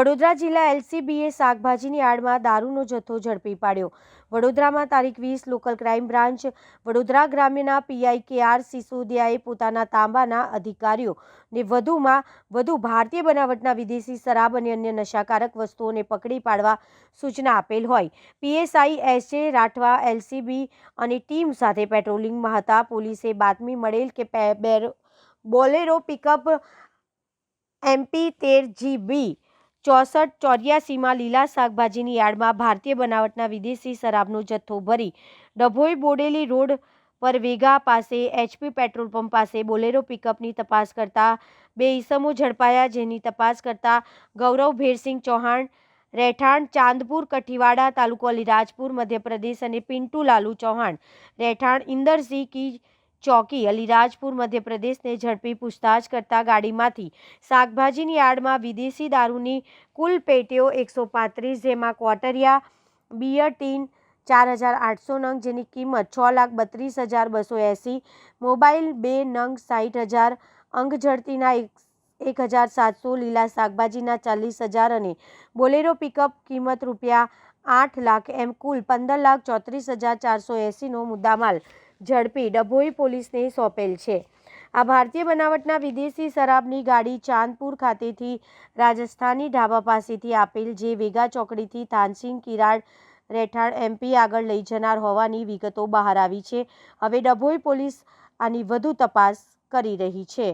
વડોદરા જિલ્લા એલસીબીએ શાકભાજીની આડમાં દારૂનો જથ્થો ઝડપી પાડ્યો। વડોદરામાં તારીખ 20 લોકલ ક્રાઇમ બ્રાન્ચ વડોદરા ગ્રામ્યના પીઆઈ કે.આર. સિસોદિયાએ પોતાના તાંબાના અધિકારીઓને વધુ ભારતીય બનાવટના વિદેશી શરાબ અને અન્ય નશાકારક વસ્તુઓને પકડી પાડવા સૂચના આપેલ હોય પીએસઆઈ એસ.જે. રાઠવા એલસીબી અને ટીમ સાથે પેટ્રોલિંગમાં હતા। પોલીસે બાતમી મળેલ કે બોલેરો પિકઅપ MP 13GB 6484 લીલા શાકભાજીની યાર્ડમાં ભારતીય બનાવટના વિદેશી શરાબનો જથ્થો ભરી ડભોઈ બોડેલી રોડ પર વેગા પાસે HP પેટ્રોલ પંપ પાસે બોલેરો પિકઅપની તપાસ કરતા 2 ઈસમો ઝડપાયા, જેની તપાસ કરતા ગૌરવ ભેરસિંહ ચૌહાણ રહેઠાણ ચાંદપુર કઠીવાડા તાલુકો અલીરાજપુર મધ્યપ્રદેશ અને પિન્ટુ લાલુ ચૌહાણ રહેઠાણ ઇન્દરસિંહ કી ચોકી અલીરાજપુર મધ્યપ્રદેશને ઝડપી પૂછતાછ કરતા ગાડીમાંથી શાકભાજીની આડમાં વિદેશી દારૂની કુલ પેટીઓ 135, જેમાં ક્વાર્ટરિયા બિયર ટીન 4800 નંગ, જેની કિંમત 6,32,280, મોબાઈલ 2 નંગ 60,000, અંગ ઝડતીના 1,700, લીલા શાકભાજીના 40,000 અને બોલેરો પિકઅપ કિંમત રૂપિયા 8 લાખ એમ કુલ 15,34,480 નો મુદ્દામાલ ઝડપી ડભોઈ પોલીસને સોંપેલ છે। આ ભારતીય બનાવટના વિદેશી શરાબની ગાડી ચાંદપુર ખાતેથી રાજસ્થાની ઢાબા પાસેથી આપેલ, જે વેગા ચોકડીથી થાનસિંહ કિરાડ રહેઠાણ MP આગળ લઈ જનાર હોવાની વિગતો બહાર આવી છે। હવે ડભોઈ પોલીસ આની વધુ તપાસ કરી રહી છે।